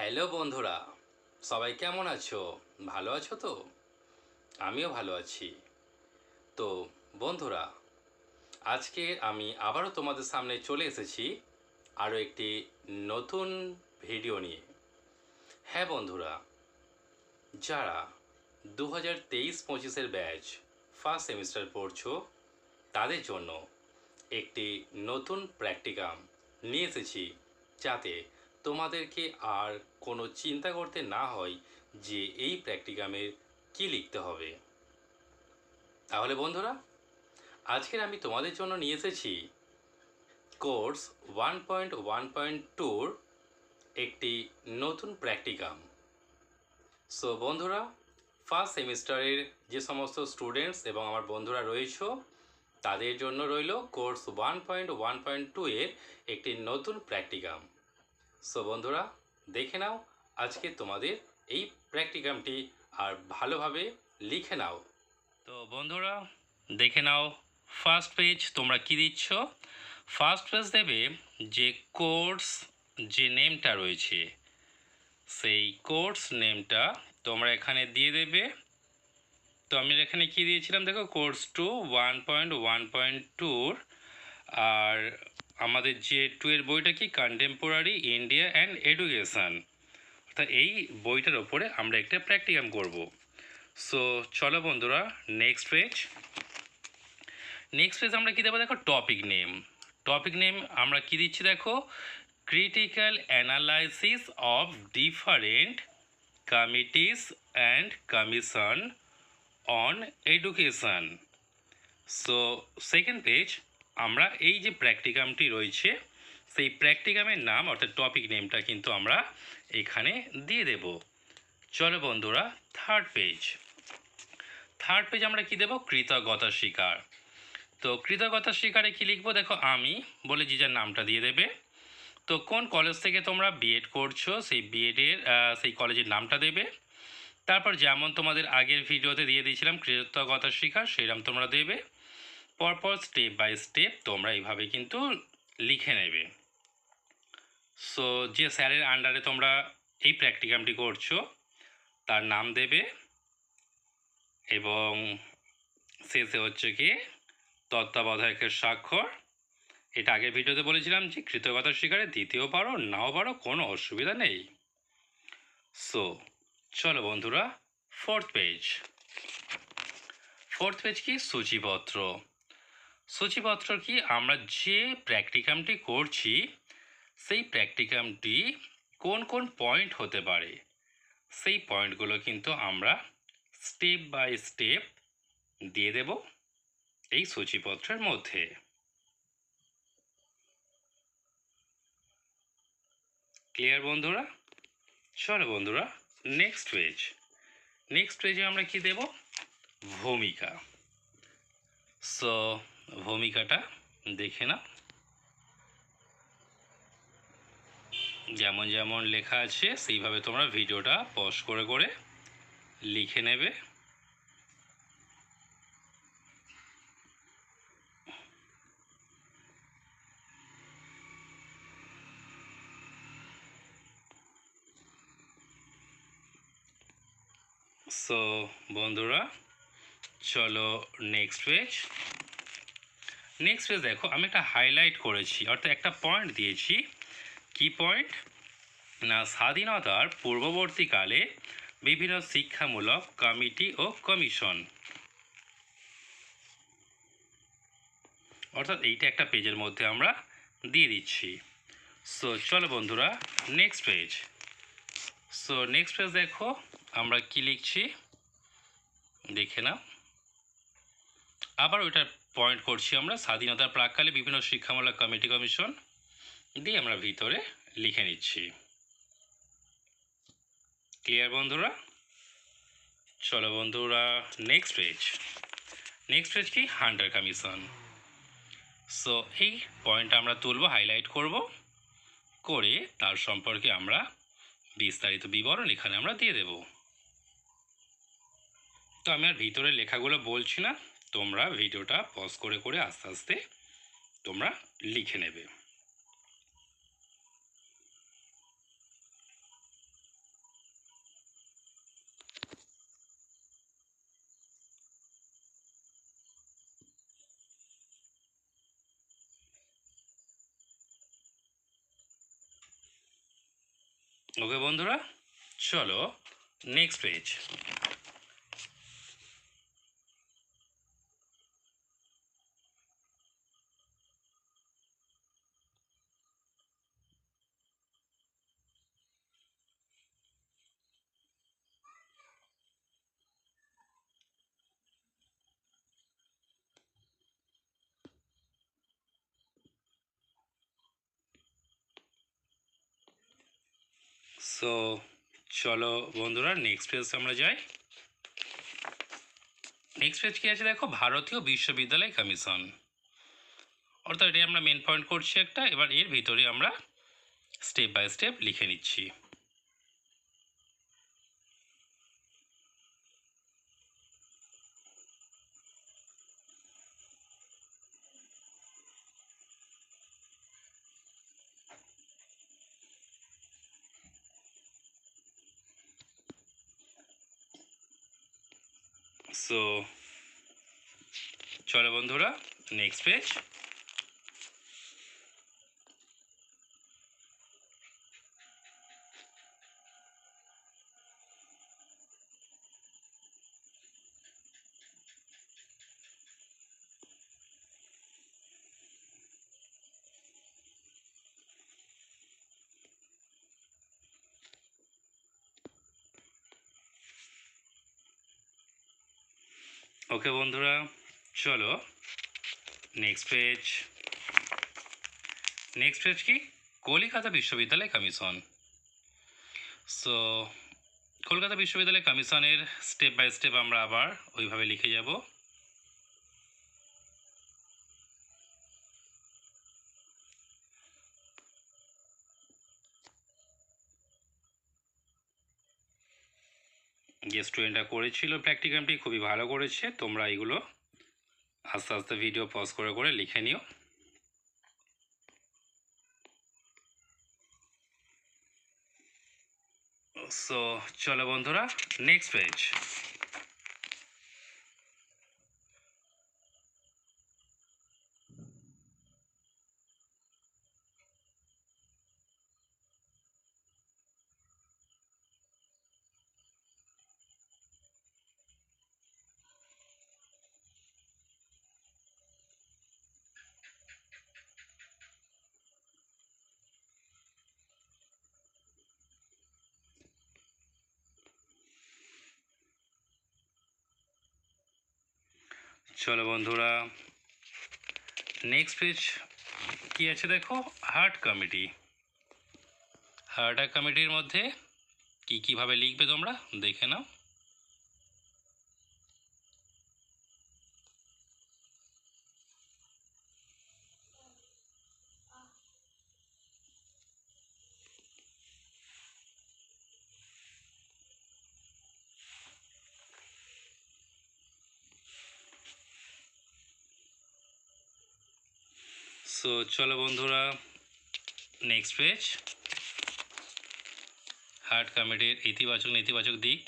Hello বন্ধুরা, সবাই কেমন আছো? ভালো আছো তো? আমিও ভালো আছি। তো বন্ধুরা, আজকে আমি আবারও তোমাদের সামনে চলে এসেছি আরও একটি নতুন ভিডিও নিয়ে। হ্যাঁ বন্ধুরা, যারা 2023-25-এর ব্যাচ ফার্স্ট সেমিস্টার পড়ছো, তাদের জন্য একটি নতুন প্র্যাকটিকাম নিয়ে এসেছি, যাতে তোমাদেরকে আর কোনো চিন্তা করতে না হয় যে এই প্র্যাকটিকামের কি লিখতে হবে। তাহলে বন্ধুরা, আজকের আমি তোমাদের জন্য নিয়ে এসেছি কোর্স 1.1.2-র একটি নতুন প্র্যাকটিকাম। সো বন্ধুরা, ফার্স্ট সেমিস্টারের যে সমস্ত স্টুডেন্টস এবং আমার বন্ধুরা রয়েছে, তাদের জন্য রইল কোর্স 1.1.2 এর একটি নতুন প্র্যাকটিকাম। সো বন্ধুরা, দেখে নাও আজকে তোমাদের এই প্র্যাকটিকামটি আর ভালোভাবে লিখে নাও। তো বন্ধুরা, দেখে নাও ফার্স্ট পেজ তোমরা কি দিচ্ছ। ফার্স্ট পেজ দেবে যে কোর্স যে নেমটা রয়েছে, সেই কোর্স নেমটা তোমরা এখানে দিয়ে দেবে। তো আমি এখানে কি দিয়েছিলাম দেখো, কোর্স 1.1.2-র। আর আমাদের যে 2 এর বইটা কি, কন্টেম্পোরারি ইন্ডিয়া অ্যান্ড এডুকেশান, অর্থাৎ এই বইটার ওপরে আমরা একটা প্র্যাকটিকাম করব। সো চলো বন্ধুরা, নেক্সট পেজ আমরা কি দেবো দেখো, টপিক নেম। টপিক নেম আমরা কি দিচ্ছি দেখো, critical analysis of different committees and commission on education. So second page আমরা এই যে প্র্যাকটিকামটি রয়েছে, সেই প্র্যাকটিকামের নাম অর্থাৎ টপিক নেমটা কিন্তু আমরা এখানে দিয়ে দেব। চলো বন্ধুরা, থার্ড পেজ আমরা কি দেব, কৃতজ্ঞতা স্বীকার। তো কৃতজ্ঞতা স্বীকারে কি লিখবো দেখো, আমি বলে যে যার নামটা দিয়ে দেবে। তো কোন কলেজ থেকে তোমরা বিএড করছো, সেই বিএডের সেই কলেজের নামটা দেবে। তারপর যেমন তোমাদের আগের ভিডিওতে দিয়ে দিয়েছিলাম কৃতজ্ঞতা স্বীকার, সেরকম তোমরা দেবে। পরপর স্টেপ বাই স্টেপ তোমরা এইভাবে কিন্তু লিখে নেবে। সো যে স্যারের আন্ডারে তোমরা এই প্র্যাকটিকামটি করছো, তার নাম দেবে এবং শেষে হচ্ছে কি তত্ত্বাবধায়কের স্বাক্ষর। এটা আগের ভিডিওতে বলেছিলাম যে কৃতজ্ঞতা স্বীকারে দিতেও পারো, নাও পারো, কোনো অসুবিধা নেই। সো চলো বন্ধুরা, ফোর্থ পেজ কি, সূচিপত্র। সূচিপত্র কি, আমরা যে প্র্যাকটিকামটি করছি, সেই প্র্যাকটিকামটি কোন কোন পয়েন্ট হতে পারে, সেই পয়েন্টগুলো কিন্তু আমরা স্টেপ বাই স্টেপ দিয়ে দেব এই সূচিপত্রের মধ্যে। ক্লিয়ার বন্ধুরা? চলো বন্ধুরা, নেক্সট পেজে আমরা কি দেব, ভূমিকা। সো ভূমিকাটা দেখে না, যেমন যেমন লেখা আছে সেইভাবে তোমরা ভিডিওটা পজ করে করে লিখে নেবে। সো বন্ধুরা, চলো নেক্সট পেজ দেখো, আমি একটা হাইলাইট করেছি, অর্থাৎ একটা পয়েন্ট দিয়েছি। কি পয়েন্ট না, স্বাধীনতার পূর্ববর্তীকালে বিভিন্ন শিক্ষামূলক কমিটি ও কমিশন, অর্থাৎ এইটা একটা পেজের মধ্যে আমরা দিয়ে দিচ্ছি। সো চলো বন্ধুরা, নেক্সট পেজ দেখো আমরা কি লিখছি, দেখে নাও। আবার ওইটার পয়েন্ট করছি আমরা, স্বাধীনতার প্রাককালে বিভিন্ন শিক্ষামূলক কমিটি কমিশন দিয়ে আমরা ভিতরে লিখে নিচ্ছি। ক্লিয়ার বন্ধুরা? চলো বন্ধুরা, নেক্সট পেজ কি, হান্টার কমিশন। সো এই পয়েন্ট আমরা তুলব, হাইলাইট করব, করে তার সম্পর্কে আমরা বিস্তারিত বিবরণ এখানে আমরা দিয়ে দেব। তো আমি আর ভিতরে লেখাগুলো বলছি না, তোমরা ভিডিওটা পজ করে করে আস্তে আস্তে তোমরা লিখে নেবে। ওকে বন্ধুরা, চলো নেক্সট পেজ। সো চলো বন্ধুরা নেক্সট পেজ আমরা যাই। নেক্সট পেজ কি আছে দেখো, ভারতীয় বিশ্ববিদ্যালয় কমিশন। অর্থাৎ এটাই আমরা মেন পয়েন্ট করছি একটা, এবার এর ভিতরে আমরা স্টেপ বাই স্টেপ লিখে নিচ্ছি। সো চলো বন্ধুরা নেক্সট পেজ। ওকে বন্ধুরা, চলো নেক্সট পেজ। নেক্সট পেজ কি, কলকাতা বিশ্ববিদ্যালয় কমিশন। সো কলকাতা বিশ্ববিদ্যালয় কমিশনের স্টেপ বাই স্টেপ আমরা আবার ওইভাবে লিখে যাব। যে স্টুডেন্টরা করেছিল প্র্যাকটিক্যামটি খুবই ভালো করেছে, তোমরা এগুলো আস্তে আস্তে ভিডিও পজ করে করে লিখে নিও। সো চলো বন্ধুরা নেক্সট পেজ। চলো বন্ধুরা নেক্সট পেজ কি আছে দেখো, হার্ট কমিটি। হার্ট কমিটির মধ্যে কি কিভাবে লিখবে তোমরা দেখে নাও। সো চলো বন্ধুরা নেক্সট পেজ, হার্ট কমিটির ইতিবাচক নেতিবাচক দিক।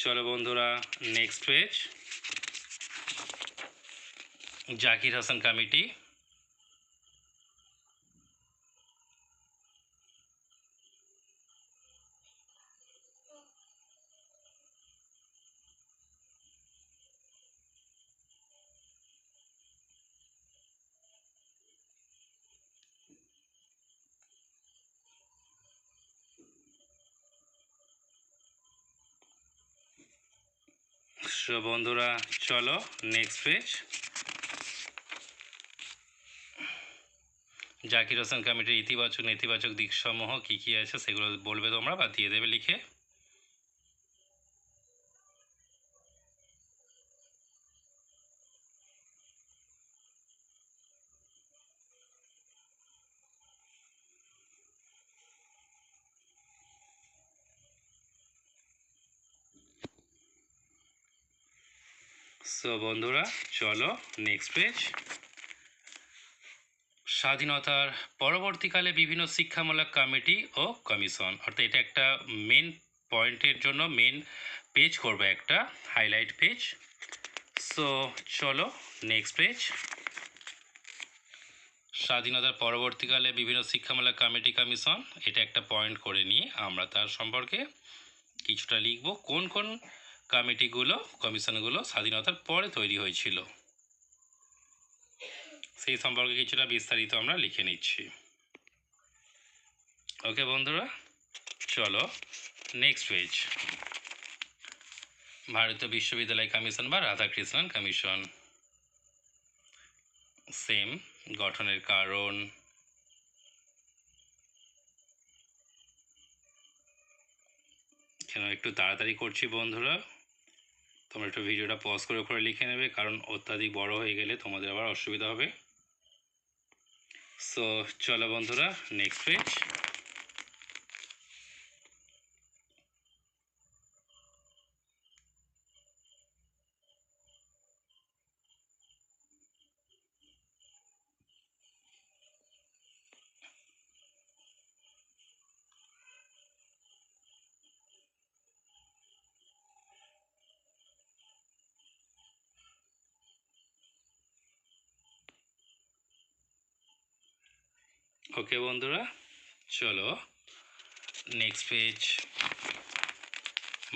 চলো বন্ধুরা next page, Zakir Hasan committee. So বন্ধুরা চলো নেক্সট পেজ, জাকির হোসেন কমিটির ইতিবাচক নেতিবাচক দিকসমূহ কী কী আছে সেগুলো বলবে তোমরা বা দিয়ে দেবে লিখে। সো বন্ধুরা চলো নেক্সট পেজ, স্বাধীনতার পরবর্তীকালে বিভিন্ন শিক্ষামূলক কমিটি ও কমিশন, অর্থাৎ এটা একটা মেন পয়েন্টের জন্য মেন পেজ করবে, একটা হাইলাইট পেজ। সো চলো নেক্সট পেজ। স্বাধীনতার পরবর্তীকালে বিভিন্ন শিক্ষামূলক কমিটি কমিশন, এটা একটা পয়েন্ট করে নিয়ে আমরা তার সম্পর্কে কিছুটা লিখব, কোন কোন কমিটিগুলো কমিশনগুলো স্বাধীনতার পরে তৈরি হয়েছিল সেই সম্পর্কে কিছুটা বিস্তারিত আমরা লিখে নিচ্ছি। ওকে বন্ধুরা, চলো নেক্সট পেজ। ভারতীয় বিশ্ববিদ্যালয় কমিশন বা রাধাকৃষ্ণন কমিশন, সেম গঠনের কারণ, কেন একটু তাড়াতাড়ি করছি বন্ধুরা, তোমরা একটু ভিডিওটা পজ করে করে লিখে নেবে, কারণ অত্যাধিক বড় হয়ে গেলে তোমাদের আবার অসুবিধা হবে। সো চলো বন্ধুরা নেক্সট পেজ। ওকে বন্ধুরা, চলো নেক্সট পেজ।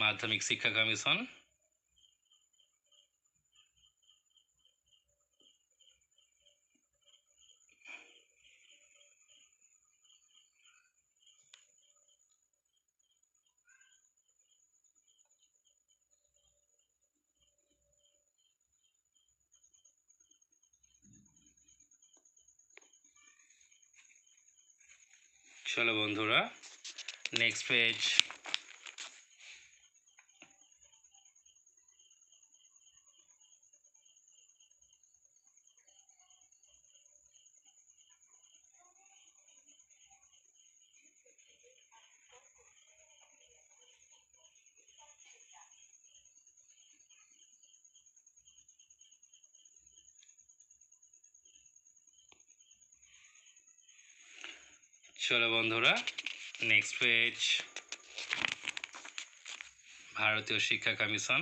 মাধ্যমিক শিক্ষা কমিশন, চলো বন্ধুরা নেক্সট পেজ। চলো বন্ধুরা নেক্সট পেজ। ভারতীয় শিক্ষা কমিশন,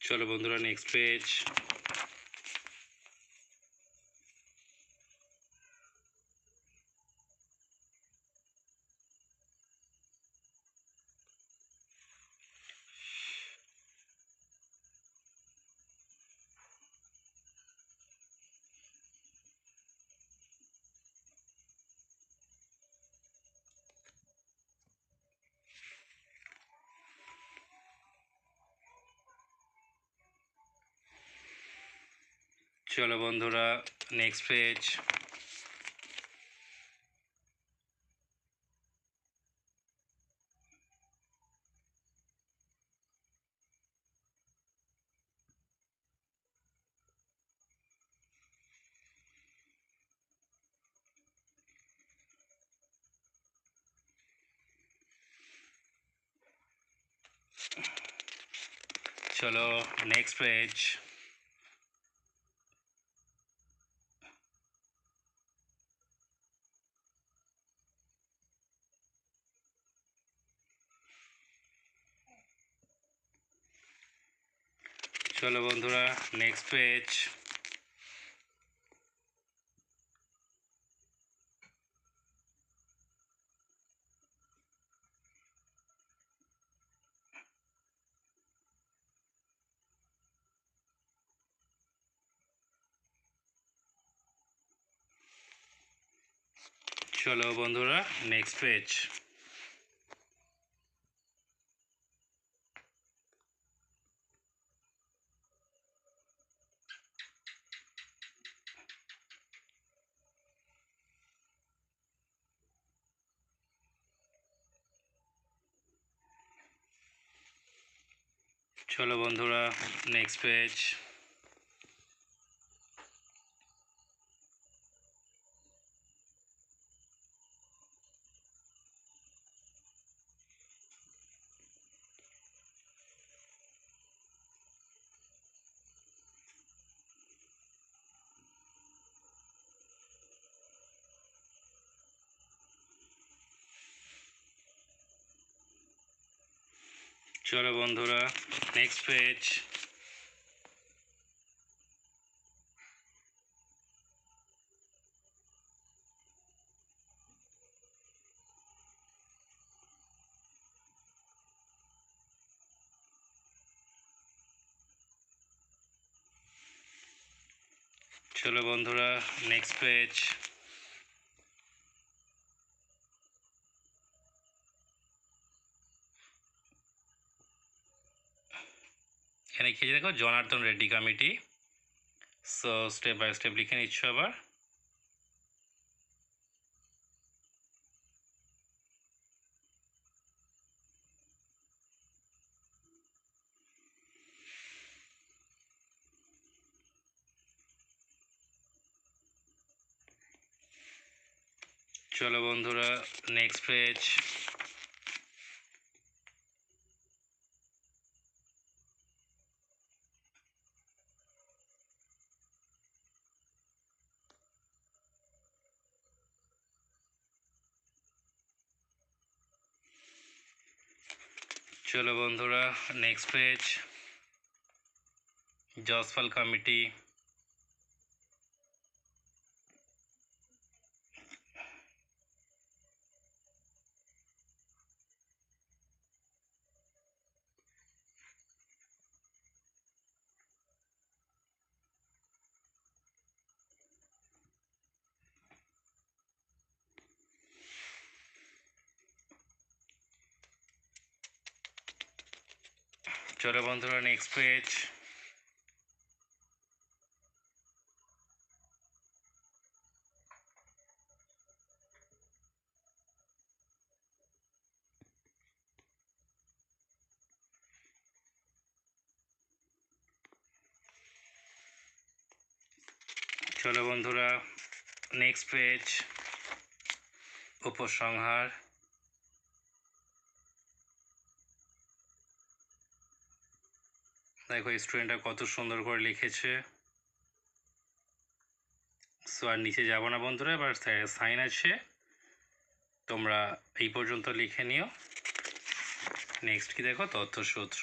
চলো বন্ধুরা নেক্সট পেজ। চলো বন্ধুরা নেক্সট পেজ। চলো নেক্সট পেজ। চলো বন্ধুরা নেক্সট পেজ। চলো বন্ধুরা নেক্সট পেজ। চলো বন্ধুরা নেক্সট পেজ। চলো বন্ধুরা নেক্সট পেজ। চলো বন্ধুরা নেক্সট পেজ। এখানে কি দেখো Janardhan Reddy committee. So step by step লিখে নিচ্ছ আবার। চলো বন্ধুরা নেক্সট পেজ। চলো বন্ধুরা নেক্সট পেজ। জসপাল কমিটি। চলো বন্ধুরা নেক্সট পেজ। চলো বন্ধুরা নেক্সট পেজ। উপসংহার। দেখো স্টুডেন্টরা কত সুন্দর করে লিখেছে। সো আর নিচে যাব না বন্ধুরা, এবার সাইন আছে, তোমরা এই পর্যন্ত লিখে নিও। নেক্সট কি দেখো তথ্যসূত্র।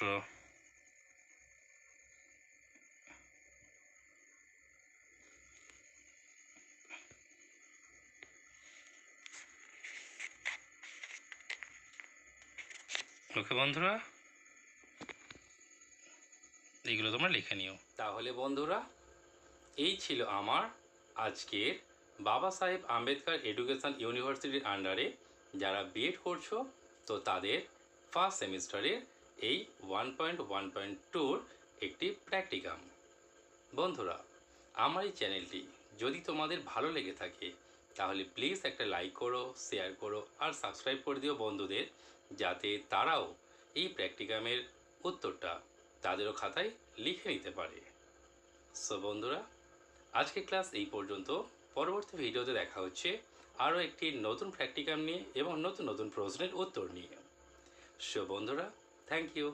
ওকে বন্ধুরা, এইগুলো তোমরা লিখে নিও। তাহলে বন্ধুরা এই ছিল আমার আজকের বাবা সাহেব আম্বেদকর এডুকেশন ইউনিভার্সিটির আন্ডারে যারা বিএড করছো, তো তাদের ফার্স্ট সেমিস্টারের এই 1.1.2 একটি প্র্যাকটিকাম। বন্ধুরা আমার এই চ্যানেলটি যদি তোমাদের ভালো লেগে থাকে তাহলে প্লিজ একটা লাইক করো, শেয়ার করো আর সাবস্ক্রাইব করে দিও বন্ধুদের, যাতে তারাও এই প্র্যাকটিকামের উত্তরটা তাদেরও খাতায় লিখে নিতে পারে। সো বন্ধুরা আজকে ক্লাস এই পর্যন্ত। পরবর্তী ভিডিওতে দেখা হচ্ছে আরও একটি নতুন প্র্যাকটিকাম নিয়ে এবং নতুন নতুন প্রশ্নের উত্তর নিয়ে। সো বন্ধুরা থ্যাংক ইউ।